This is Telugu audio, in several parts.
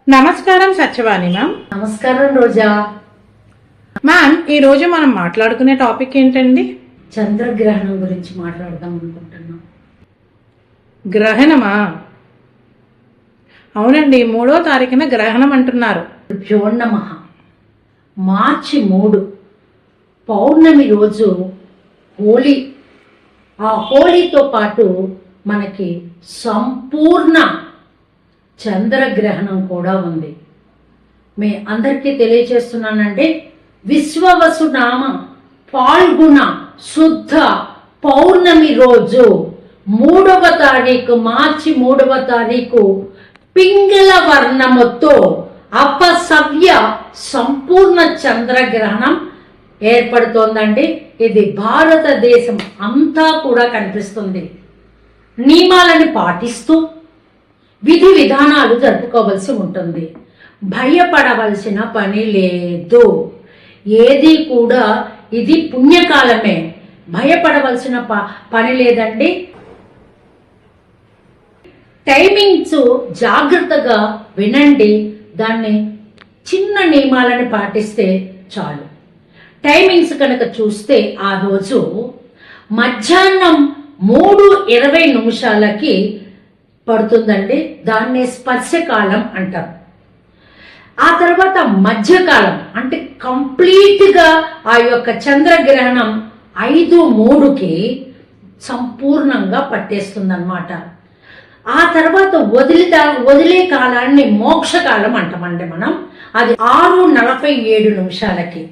నమస్కారం సత్యవాణి మ్యామ్. నమస్కారం రోజా. మ్యామ్, ఈ రోజు మనం మాట్లాడుకునే టాపిక్ ఏంటండి? చంద్రగ్రహణం గురించి మాట్లాడదాం అనుకుంటున్నాం. గ్రహణమా? అవునండి, 3వ తారీఖున గ్రహణం అంటున్నారు. నమః. మార్చి 3 పౌర్ణమి రోజు హోలీ. ఆ హోలీతో పాటు మనకి సంపూర్ణ చంద్రగ్రహణం కూడా ఉంది. మీ అందరికీ తెలియచేస్తున్నానంటే, విశ్వవసునామ పాల్గొన శుద్ధ పౌర్ణమి రోజు 3వ తారీఖు, మార్చి 3వ తారీఖు పింగళ వర్ణముతో అపసవ్య సంపూర్ణ చంద్రగ్రహణం ఏర్పడుతోందండి. ఇది భారతదేశం అంతా కూడా కనిపిస్తుంది. నియమాలను పాటిస్తూ విధి విధానాలు జరుపుకోవలసి ఉంటుంది. భయపడవలసిన పని లేదు. ఏది కూడా ఇది పుణ్యకాలమే, భయపడవలసిన పని లేదండి. టైమింగ్స్ జాగ్రత్తగా వినండి. దాన్ని చిన్న నియమాలను పాటిస్తే చాలు. టైమింగ్స్ కనుక చూస్తే ఆ రోజు మధ్యాహ్నం 3:20 పడుతుందండి. దాన్నే స్పర్శకాలం అంటాం. ఆ తర్వాత మధ్యకాలం అంటే కంప్లీట్గా ఆ యొక్క చంద్రగ్రహణం 5:03 సంపూర్ణంగా పట్టేస్తుందన్నమాట. ఆ తర్వాత వదిలే కాలాన్ని మోక్షకాలం అంటామండి మనం. అది 6:47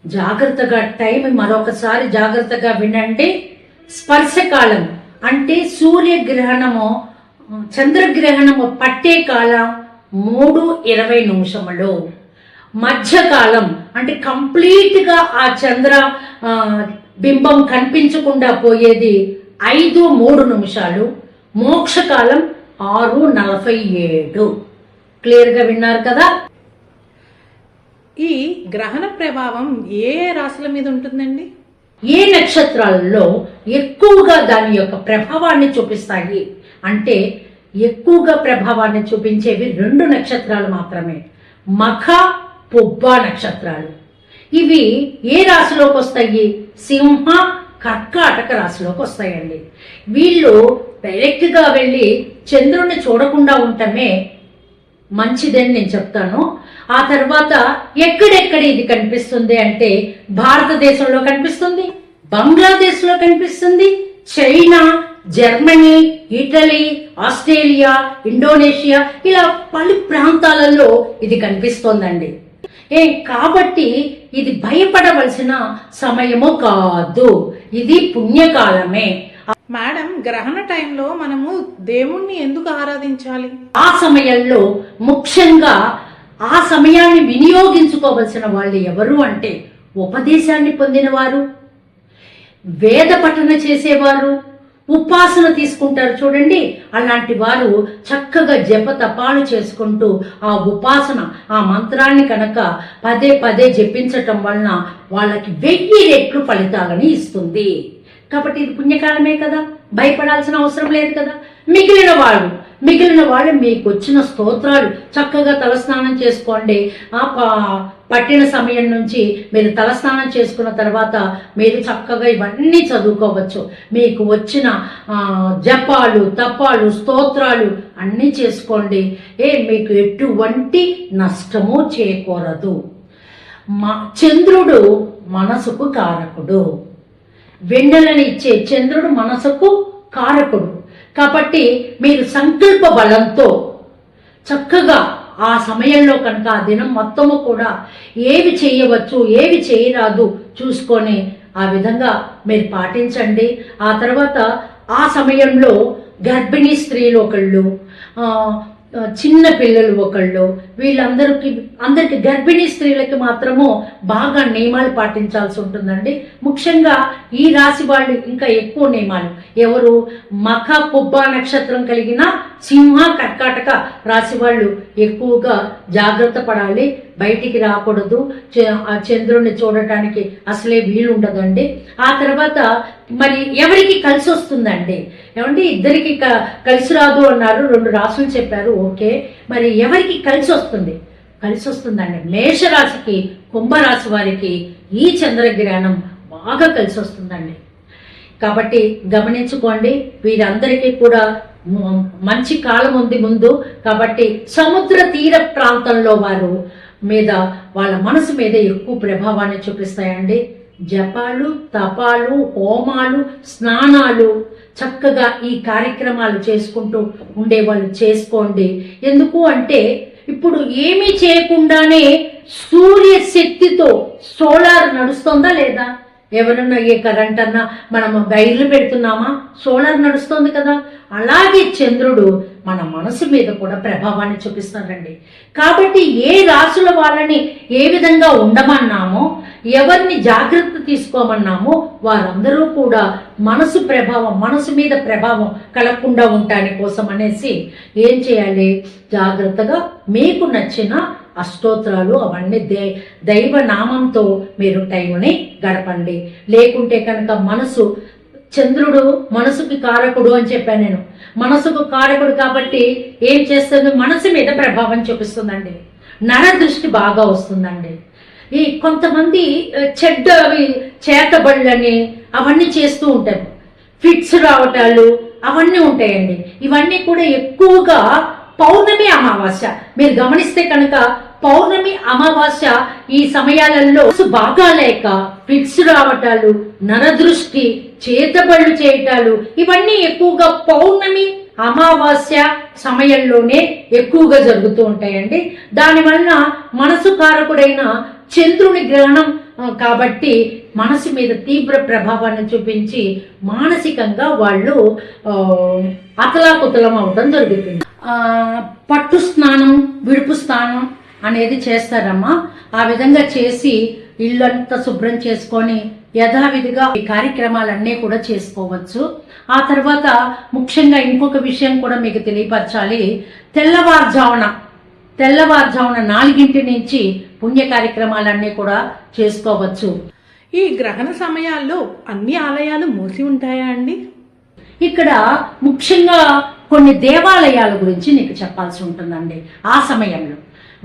జాగ్రత్తగా టైం మరొకసారి జాగ్రత్తగా వినండి. స్పర్శకాలం అంటే సూర్యగ్రహణము చంద్రగ్రహణము పట్టే కాలం 3:20. మధ్యకాలం అంటే కంప్లీట్గా ఆ చంద్ర బింబం కనిపించకుండా పోయేది 5:03. మోక్షకాలం 6:47. క్లియర్గా విన్నారు కదా. ఈ గ్రహణ ప్రభావం ఏ రాశుల మీద ఉంటుందండి? ఏ నక్షత్రాలలో ఎక్కువగా దాని యొక్క ప్రభావాన్ని చూపిస్తాయి అంటే, ఎక్కువగా ప్రభావాన్ని చూపించేవి 2 నక్షత్రాలు మాత్రమే. మఖ, పుబ్బ నక్షత్రాలు. ఇవి ఏ రాశిలోకి వస్తాయి? సింహ, కర్కాటక రాశిలోకి వస్తాయండి. వీళ్ళు డైరెక్ట్గా వెళ్ళి చంద్రుడిని చూడకుండా ఉండటమే మంచిదని నేను చెప్తాను. ఆ తర్వాత ఎక్కడెక్కడ ఇది కనిపిస్తుంది అంటే, భారతదేశంలో కనిపిస్తుంది, బంగ్లాదేశ్లో కనిపిస్తుంది, China, Germany, Italy, Australia, Indonesia, ఇలా పలు ప్రాంతాలలో ఇది కనిపిస్తోందండి. కాబట్టి ఇది భయపడవలసిన సమయము కాదు, ఇది పుణ్యకాలమే. మేడం, గ్రహణ టైంలో మనము దేవుణ్ణి ఎందుకు ఆరాధించాలి? ఆ సమయంలో ముఖ్యంగా ఆ సమయాన్ని వినియోగించుకోవలసిన వాళ్ళు ఎవరు అంటే, ఉపదేశాన్ని పొందినవారు, వేద పఠన చేసేవారు, ఉపాసన తీసుకుంటారు చూడండి. అలాంటి వారు చక్కగా జప తపాలు చేసుకుంటూ ఆ ఉపాసన, ఆ మంత్రాన్ని కనుక పదే పదే జపించటం వలన వాళ్ళకి 1000 రెట్లు ఫలితాలని ఇస్తుంది. కాబట్టి ఇది పుణ్యకాలమే కదా, భయపడాల్సిన అవసరం లేదు కదా. మిగిలిన వాళ్ళు మీకు వచ్చిన స్తోత్రాలు చక్కగా తలస్నానం చేసుకోండి. పట్టిన సమయం నుంచి మీరు తలస్నానం చేసుకున్న తర్వాత మీరు చక్కగా ఇవన్నీ చదువుకోవచ్చు. మీకు వచ్చిన జపాలు, తపాలు, స్తోత్రాలు అన్నీ చేసుకోండి. మీకు ఎటువంటి నష్టము చేకూరదు. చంద్రుడు మనసుకు కారకుడు. వెన్నెలని ఇచ్చే చంద్రుడు మనసుకు కారకుడు. కాబట్టి మీరు సంకల్ప బలంతో చక్కగా ఆ సమయంలో కనుక ఆ దినం మొత్తము కూడా ఏవి చేయవచ్చు, ఏవి చేయరాదు చూసుకొని ఆ విధంగా మీరు పాటించండి. ఆ తర్వాత ఆ సమయంలో గర్భిణీ స్త్రీలు ఒకళ్ళు, చిన్న పిల్లలు ఒకళ్ళు, అందరికి గర్భిణీ స్త్రీలకి మాత్రము బాగా నియమాలు పాటించాల్సి ఉంటుందండి. ముఖ్యంగా ఈ రాశి వాళ్ళు ఇంకా ఎక్కువ నియమాలు. ఎవరు? మఖ, పుబ్బ నక్షత్రం కలిగిన సింహ, కర్కాటక రాశి వాళ్ళు ఎక్కువగా జాగ్రత్త పడాలి. బయటికి రాకూడదు. ఆ చంద్రుడిని చూడటానికి అసలే వీలుండదండి. ఆ తర్వాత మరి ఎవరికి కలిసి వస్తుందండి? ఏమంటే ఇద్దరికి కలిసి రాదు అన్నారు, 2 రాసులు చెప్పారు. ఓకే, మరి ఎవరికి కలిసి వస్తుంది? కలిసి వస్తుందండి మేషరాశికి, కుంభరాశి వారికి ఈ చంద్రగ్రహణం బాగా కలిసి వస్తుందండి. కాబట్టి గమనించుకోండి, వీరందరికీ కూడా మంచి కాలం ఉంది ముందు. కాబట్టి సముద్ర తీర ప్రాంతంలో వారు మీద వాళ్ళ మనసు మీద ఎక్కువ ప్రభావాన్ని చూపిస్తాయండి. జపాలు, తపాలు, హోమాలు, స్నానాలు చక్కగా ఈ కార్యక్రమాలు చేసుకుంటూ ఉండేవాళ్ళు చేసుకోండి. ఎందుకు అంటే ఇప్పుడు ఏమీ చేయకుండానే సూర్య శక్తితో సోలార్ నడుస్తుందా లేదా? ఎవరన్నా ఏ కరెంట్ అన్నా మనం వైర్లు పెడుతున్నామా? సోలార్ నడుస్తుంది కదా. అలాగే చంద్రుడు మన మనసు మీద కూడా ప్రభావాన్ని చూపిస్తాడండి. కాబట్టి ఏ రాశుల వాళ్ళని ఏ విధంగా ఉండమన్నామో, ఎవరిని జాగ్రత్త తీసుకోమన్నామో వారందరూ కూడా మనసు మీద ప్రభావం కలగకుండా ఉండటాని కోసం అనేసి ఏం చేయాలి? జాగ్రత్తగా మీకు నచ్చిన అష్టోత్తరాలు అవన్నీ దైవ నామంతో మీరు టైంని గడపండి. లేకుంటే కనుక చంద్రుడు మనసుకి కారకుడు అని చెప్పాను నేను. మనసుకు కారకుడు కాబట్టి ఏం చేస్తుంది? మనసు మీద ప్రభావం చూపిస్తుందండి. నర దృష్టి బాగా వస్తుందండి. ఈ కొంతమంది చెడ్డవి చేతబళ్ళని అవన్నీ చేస్తూ ఉంటారు. ఫిట్స్ రావటాలు అవన్నీ ఉంటాయండి. ఇవన్నీ కూడా ఎక్కువగా పౌర్ణమి అమావాస్య మీరు గమనిస్తే కనుక పౌర్ణమి అమావాస్య ఈ సమయాలలో బాగా లేక ఫిట్స్ రావటాలు, నరదృష్టి, చేతబళ్ళు చేయటాలు ఇవన్నీ ఎక్కువగా పౌర్ణమి అమావాస్య సమయంలోనే ఎక్కువగా జరుగుతూ ఉంటాయండి. దానివల్ల మనసు కారకుడైన చంద్రుని గ్రహణం కాబట్టి మనసు మీద తీవ్ర ప్రభావాన్ని చూపించి మానసికంగా వాళ్ళు అతలాకుతలం అవడం జరుగుతుంది. పట్టు స్నానం, విడుపు స్నానం అనేది చేస్తారమ్మా. ఆ విధంగా చేసి ఇల్లంతా శుభ్రం చేసుకొని యథావిధిగా ఈ కార్యక్రమాలన్నీ కూడా చేసుకోవచ్చు. ఆ తర్వాత ముఖ్యంగా ఇంకొక విషయం కూడా మీకు తెలియపరచాలి. తెల్లవారుజామున 4 నుంచి పుణ్య కార్యక్రమాలన్నీ కూడా చేసుకోవచ్చు. ఈ గ్రహణ సమయాల్లో అన్ని ఆలయాలు మూసి ఉంటాయా అండి? ఇక్కడ ముఖ్యంగా కొన్ని దేవాలయాల గురించి నీకు చెప్పాల్సి ఉంటుందండి. ఆ సమయంలో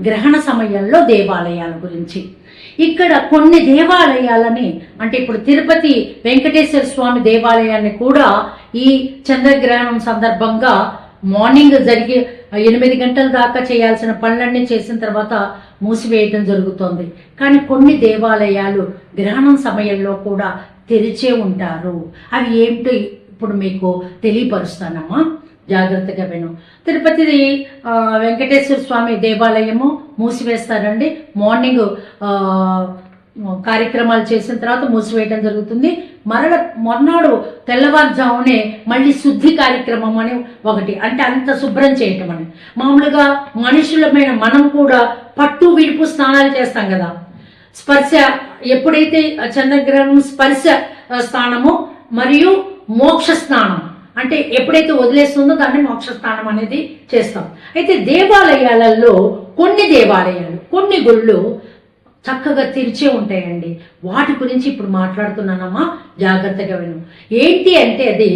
గ్రహణ సమయంలో దేవాలయాల గురించి ఇక్కడ కొన్ని దేవాలయాలని అంటే ఇప్పుడు తిరుపతి వెంకటేశ్వర స్వామి దేవాలయాన్ని కూడా ఈ చంద్రగ్రహణం సందర్భంగా మార్నింగ్ 8 గంటల దాకా చేయాల్సిన పనులన్నీ చేసిన తర్వాత మూసివేయడం జరుగుతోంది. కానీ కొన్ని దేవాలయాలు గ్రహణం సమయంలో కూడా తెరిచే ఉంటారు. అవి ఏమిటో ఇప్పుడు మీకు తెలియపరుస్తానమ్మా, జాగ్రత్తగా విను. తిరుపతి వెంకటేశ్వర స్వామి దేవాలయము మూసివేస్తారండి. మార్నింగ్ కార్యక్రమాలు చేసిన తర్వాత మూసివేయడం జరుగుతుంది. మొన్నాడు తెల్లవారుజామునే మళ్ళీ శుద్ధి కార్యక్రమం అని ఒకటి, అంటే అంత శుభ్రం చేయటం అని. మామూలుగా మనుషులమైన మనం కూడా పట్టు విడుపు స్నానాలు చేస్తాం కదా. స్పర్శ ఎప్పుడైతే చంద్రగ్రహణం స్పర్శ స్నానము మరియు మోక్ష స్నానం అంటే ఎప్పుడైతే వదిలేస్తుందో దాన్ని మోక్ష స్నానం అనేది చేస్తాం. అయితే దేవాలయాలలో కొన్ని గుళ్ళు చక్కగా తెరిచే ఉంటాయండి. వాటి గురించి ఇప్పుడు మాట్లాడుతున్నానమ్మా, జాగ్రత్తగా విను. ఏంటి అంటే అది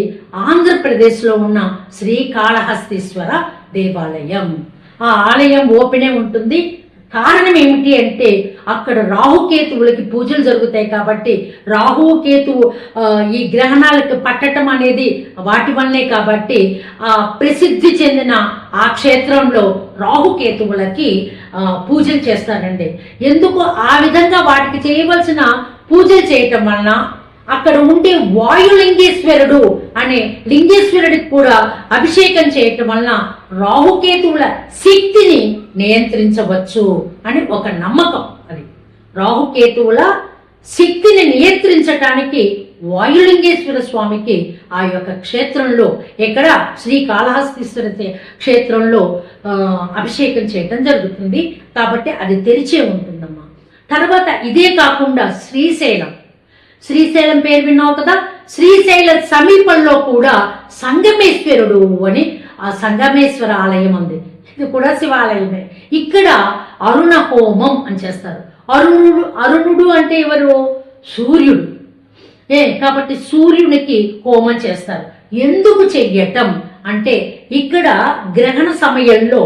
ఆంధ్రప్రదేశ్లో ఉన్న శ్రీకాళహస్తీశ్వర దేవాలయం. ఆ ఆలయం ఓపెనే ఉంటుంది. కారణం ఏమిటి అంటే అక్కడ రాహుకేతువులకి పూజలు జరుగుతాయి కాబట్టి రాహుకేతువు ఈ గ్రహణాలకు పట్టడం అనేది వాటి వల్లే కాబట్టి ఆ ప్రసిద్ధి చెందిన ఆ క్షేత్రంలో రాహుకేతువులకి పూజలు చేస్తారండి. ఎందుకు ఆ విధంగా వాటికి చేయవలసిన పూజలు చేయటం వలన అక్కడ ఉండే వాయులింగేశ్వరుడు అనే లింగేశ్వరుడికి కూడా అభిషేకం చేయటం వలన రాహుకేతువుల శక్తిని నియంత్రించవచ్చు అని ఒక నమ్మకం. అది రాహుకేతువుల శక్తిని నియంత్రించటానికి వాయులింగేశ్వర స్వామికి ఆ యొక్క క్షేత్రంలో ఎక్కడ శ్రీకాళహస్తీశ్వర క్షేత్రంలో అభిషేకం చేయటం జరుగుతుంది. కాబట్టి అది తెరిచే ఉంటుందమ్మా. తర్వాత ఇదే కాకుండా శ్రీశైలం పేరు విన్నావు కదా. శ్రీశైల సమీపంలో కూడా సంగమేశ్వరుడు అని ఆ సంగమేశ్వర ఆలయం ఉంది. ఇది కూడా శివాలయమే. ఇక్కడ అరుణ హోమం అని చేస్తారు. అరుణుడు అంటే ఎవరు? సూర్యుడు. కాబట్టి సూర్యునికి హోమం చేస్తారు. ఎందుకు చెయ్యటం అంటే ఇక్కడ గ్రహణ సమయంలో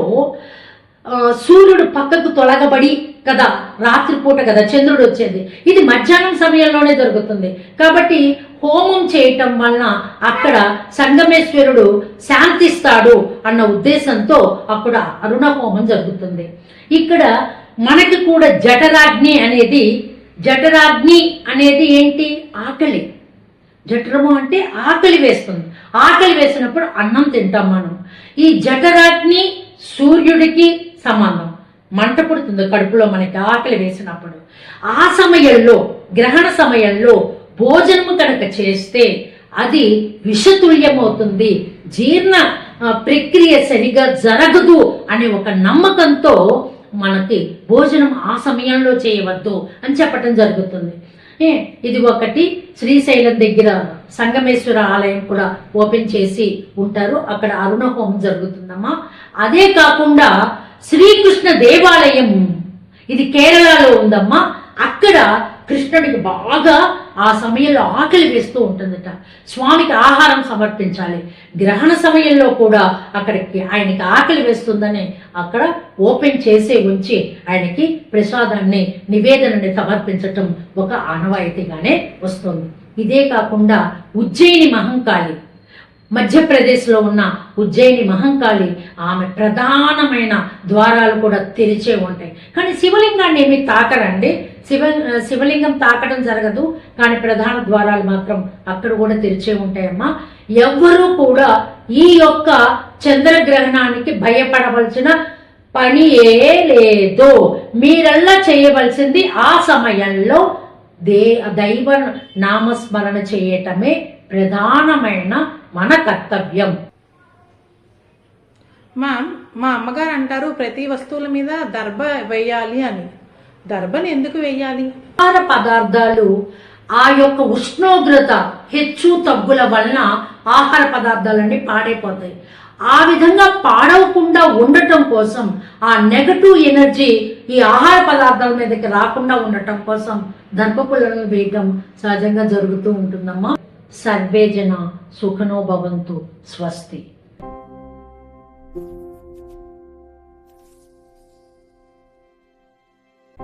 సూర్యుడు పక్కకు తొలగబడి కదా, రాత్రిపూట కదా చంద్రుడు వచ్చేది, ఇది మధ్యాహ్నం సమయంలోనే జరుగుతుంది. కాబట్టి హోమం చేయటం వలన అక్కడ సంగమేశ్వరుడు శాంతిస్తాడు అన్న ఉద్దేశంతో అక్కడ అరుణ హోమం జరుగుతుంది. ఇక్కడ మనకి కూడా జఠరాగ్ని అనేది ఏంటి? ఆకలి. జఠరము అంటే ఆకలి వేస్తుంది. ఆకలి వేసినప్పుడు అన్నం తింటాం మనం. ఈ జఠరాగ్ని సూర్యుడికి సంబంధం. మంట పుడుతుంది కడుపులో మనకి ఆకలి వేసినప్పుడు. ఆ సమయంలో, గ్రహణ సమయంలో భోజనము కనుక చేస్తే అది విషతుల్యమవుతుంది, జీర్ణ ప్రక్రియ సరిగా జరగదు అనే ఒక నమ్మకంతో మనకి భోజనం ఆ సమయంలో చేయవద్దు అని చెప్పటం జరుగుతుంది. ఇది ఒకటి. శ్రీశైలం దగ్గర సంగమేశ్వర ఆలయం కూడా ఓపెన్ చేసి ఉంటారు, అక్కడ అరుణ హోమం జరుగుతుందమ్మా. అదే కాకుండా శ్రీకృష్ణ దేవాలయం, ఇది కేరళలో ఉందమ్మా. అక్కడ కృష్ణుడికి బాగా ఆ సమయంలో ఆకలి వేస్తూ ఉంటుందట. స్వామికి ఆహారం సమర్పించాలి. గ్రహణ సమయంలో కూడా అక్కడికి ఆయనకి ఆకలి వేస్తుందని అక్కడ ఓపెన్ చేసి ఉంచి ఆయనకి ప్రసాదాన్ని, నివేదనని సమర్పించటం ఒక ఆనవాయితీగానే వస్తుంది. ఇదే కాకుండా ఉజ్జయిని మహంకాళి, మధ్యప్రదేశ్లో ఉన్న ఉజ్జయిని మహంకాళి, ఆమె ప్రధానమైన ద్వారాలు కూడా తెరిచే ఉంటాయి. కానీ శివలింగాన్ని ఏమి తాకరండి, శివలింగం తాకడం జరగదు, కానీ ప్రధాన ద్వారాలు మాత్రం అక్కడ కూడా తెరిచే ఉంటాయమ్మా. ఎవ్వరూ కూడా ఈ యొక్క చంద్రగ్రహణానికి భయపడవలసిన పనియే లేదు. మీరల్లా చేయవలసింది ఆ సమయంలో దైవ నామస్మరణ చేయటమే ప్రధానమైన మన కర్తవ్యం. మా అమ్మగారు అంటారు ప్రతి వస్తువుల మీద దర్భ వేయాలి అని. దర్భని ఎందుకు వేయాలి? ఆహార పదార్థాలు ఆ యొక్క ఉష్ణోగ్రత హెచ్చు తగ్గుల వలన ఆహార పదార్థాలన్నీ పాడైపోతాయి. ఆ విధంగా పాడవకుండా ఉండటం కోసం, ఆ నెగటివ్ ఎనర్జీ ఈ ఆహార పదార్థాల మీదకి రాకుండా ఉండటం కోసం దర్భపులను వేయటం సహజంగా జరుగుతూ ఉంటుందమ్మా. సర్వే జన సుఖనో భవంతు. స్వస్తి.